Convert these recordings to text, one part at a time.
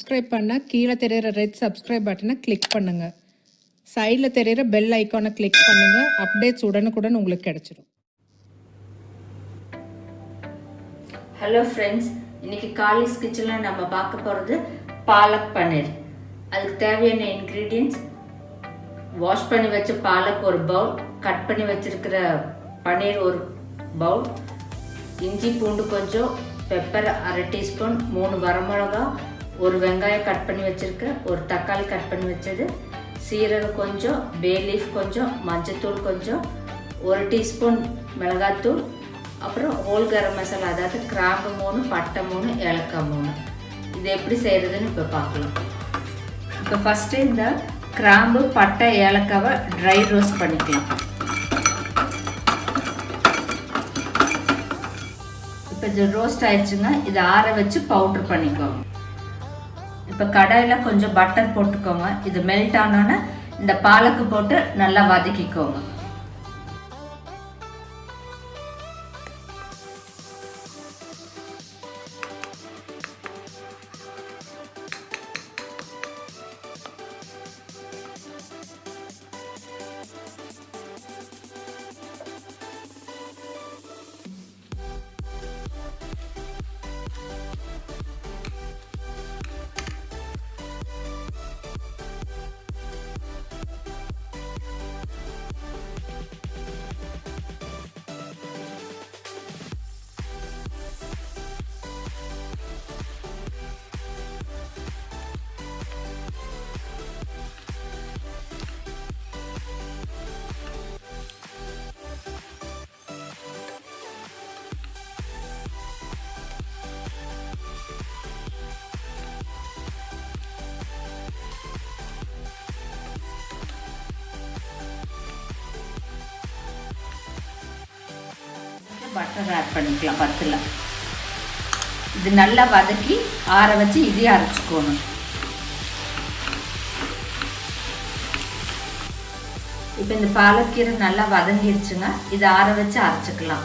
Subscribe பண்ணால் கீழே தெரிகிற ரெட் சப்ஸ்கிரைப் பட்டனை கிளிக் பண்ணுங்கள். சைடில் தெரிகிற பெல் ஐக்கானை கிளிக் பண்ணுங்கள். அப்டேட்ஸ் உடனுக்குடன் உங்களுக்கு கிடைச்சிடும். ஹலோ ஃப்ரெண்ட்ஸ், இன்றைக்கி காலிஸ் கிச்சனில் நம்ம பார்க்க போகிறது பாலக் பன்னீர். அதுக்கு தேவையான இன்க்ரீடியன்ட்ஸ்: வாஷ் பண்ணி வச்ச பாலக் ஒரு பவுல், கட் பண்ணி வச்சுருக்கிற பன்னீர் ஒரு பவுல், இஞ்சி பூண்டு கொஞ்சம், பெப்பர் அரை டீஸ்பூன், 3 வரமிளகா, ஒரு வெங்காயம் கட் பண்ணி வச்சுருக்கேன், ஒரு தக்காளி கட் பண்ணி வச்சது, சீரகம் கொஞ்சம், பே லீஃப் கொஞ்சம், மஞ்சத்தூள் கொஞ்சம், 1 டீஸ்பூன் மிளகாத்தூள், அப்புறம் ஹோல் கரம் மசாலா, அதாவது கிராம்பு 3, பட்டை 3, ஏலக்காய் 3. இது எப்படி செய்கிறதுன்னு இப்போ பார்க்கலாம். இப்போ ஃபஸ்ட்டு இந்த கிராம்பு, பட்டை, ஏலக்காவை ட்ரை ரோஸ்ட் பண்ணிக்கலாம். இப்போ இது ரோஸ்ட் ஆயிடுச்சுங்க. இதை ஆற வச்சு பவுட்ரு பண்ணிக்கோங்க. இப்போ கடாயில் கொஞ்சம் பட்டர் போட்டுக்கோங்க. இது மெல்ட் ஆனோன்னே இந்த பாலக்கு போட்டு நல்லா வதக்கிக்கோங்க. பட்டர் ஆட் பண்ணிக்கலாம். பத்தில் இது நல்லா வதக்கி ஆற வச்சு இதையும் அரைச்சிக்கணும். இப்போ இந்த பாலக்கீரை நல்லா வதங்கிடுச்சுங்க. இதை ஆற வச்சு அரைச்சிக்கலாம்.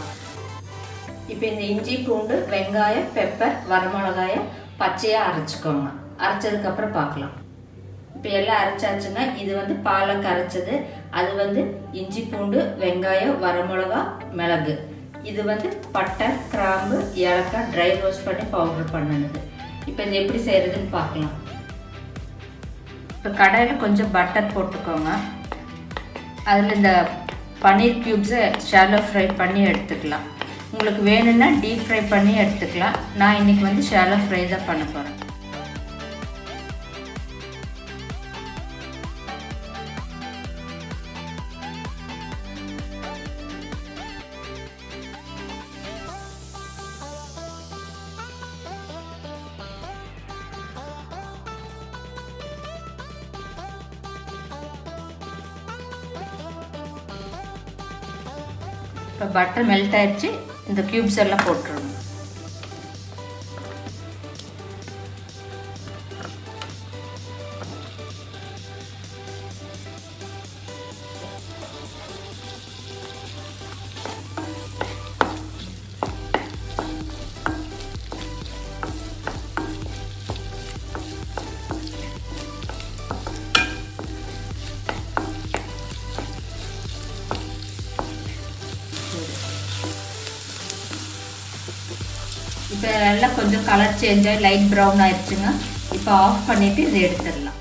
இப்போ இந்த இஞ்சி பூண்டு வெங்காயம் பெப்பர் வரமிளகாயை பச்சையாக அரைச்சிக்கோங்க. அரைச்சதுக்கப்புறம் பார்க்கலாம். இப்போ எல்லாம் அரைச்சாச்சுங்க. இது வந்து பாலக் அரைச்சது. அது இஞ்சி பூண்டு வெங்காயம் வரமிளகா மிளகு. இது பட்டை கிராம்பு ஏலக்காய் ட்ரை ரோஸ்ட் பண்ணி பவுடர் பண்ணினது. இப்போ இது எப்படி செய்கிறதுன்னு பார்க்கலாம். இப்போ கடாயில் கொஞ்சம் பட்டர் போட்டுக்கோங்க. அதில் இந்த பன்னீர் க்யூப்ஸை ஷாலோ ஃப்ரை பண்ணி எடுத்துக்கலாம். உங்களுக்கு வேணும்னா டீப் ஃப்ரை பண்ணி எடுத்துக்கலாம். நான் இன்றைக்கி ஷாலோ ஃப்ரை தான் பண்ண போகிறேன். இப்போ பட்டர் மெல்ட் ஆயிடுச்சு. இந்த க்யூப்ஸ் எல்லாம் போட்டுருணும். இப்போ எல்லாம் கொஞ்சம் கலர் சேஞ்ச் ஆகி லைட் ப்ரௌன் ஆயிடுச்சுங்க. இப்போ ஆஃப் பண்ணிவிட்டு இதை எடுத்துடலாம்.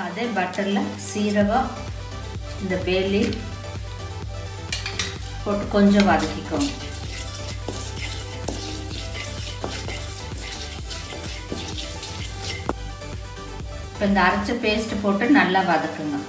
அதே பட்டரில் சீரகம் இந்த பே லீஃப் போட்டு கொஞ்சம் வதக்கிக்கோங்க. இப்போ இந்த அரைச்ச பேஸ்ட் போட்டு நல்லா வதக்குங்க.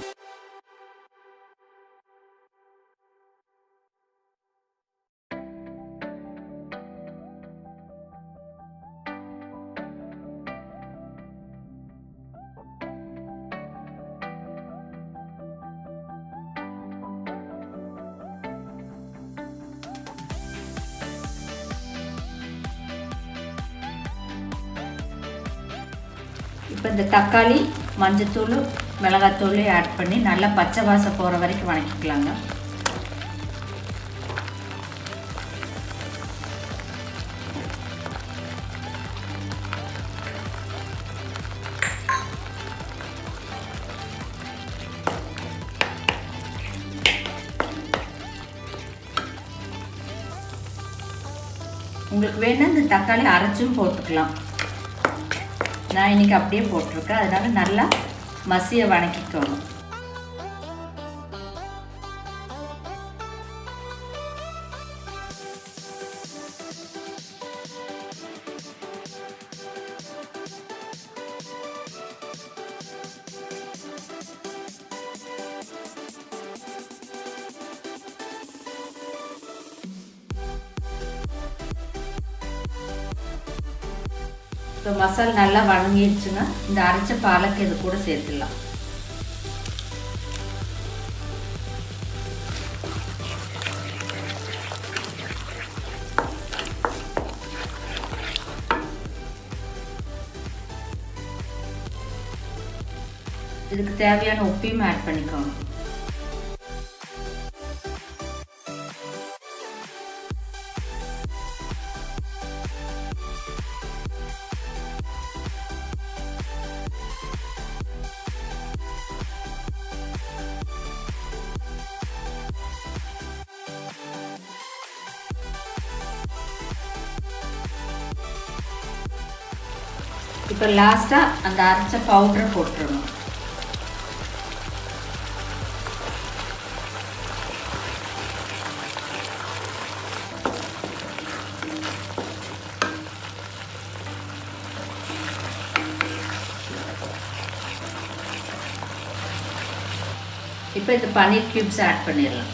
இப்போ இந்த தக்காளி மஞ்சத்தூள் மிளகாத்தூள் ஆட் பண்ணி நல்லா பச்சை வாசம் போகிற வரைக்கும் வதக்கிக்கலாங்க. உங்களுக்கு வேணா இந்த தக்காளி அரைச்சும் போட்டுக்கலாம். நான் இன்னைக்கு அப்படியே போட்டிருக்கேன். அதனால நல்லா மசிய வதக்கிக்கணும். இப்போ மசாலா நல்லா வதங்கிடுச்சுங்க. இந்த அரைச்ச பாலக் இது கூட சேர்த்துடலாம். இதுக்கு தேவையான உப்பையும் ஆட் பண்ணிக்கோங்க. இப்போ லாஸ்ட்டாக அந்த அரைச்ச பவுடரை போட்டுருணும். இப்போ இந்த பன்னீர் கியூப்ஸ் ஆட் பண்ணிடலாம்.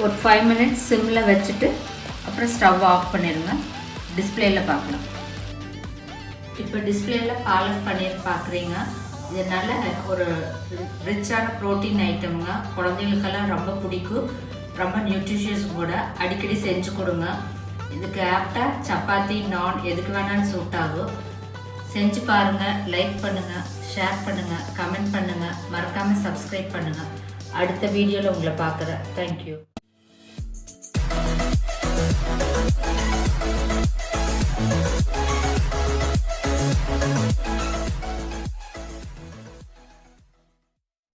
ஒரு 5 minutes சிம்மில் வச்சுட்டு அப்புறம் ஸ்டவ் ஆஃப் பண்ணிடுங்க. டிஸ்பிளேயில் பார்க்கலாம். இப்போ டிஸ்பிளேயில் பாலக் பன்னீர் பார்க்குறீங்க. இது நல்ல ஒரு ரிச்சான ப்ரோட்டீன் ஐட்டமுங்க. குழந்தைகளுக்கெல்லாம் ரொம்ப பிடிக்கும். ரொம்ப நியூட்ரிஷியஸ் கூட. அடிக்கடி செஞ்சு கொடுங்க. இதுக்கு ஆப்டாக சப்பாத்தி நான் எதுக்கு வேணாலும் சூட் ஆகும். செஞ்சு பாருங்கள். லைக் பண்ணுங்கள், ஷேர் பண்ணுங்கள், கமெண்ட் பண்ணுங்கள், மறக்காமல் சப்ஸ்கிரைப் பண்ணுங்கள். அடுத்த வீடியோவில் உங்களை பார்க்குறேன். தேங்க்யூ.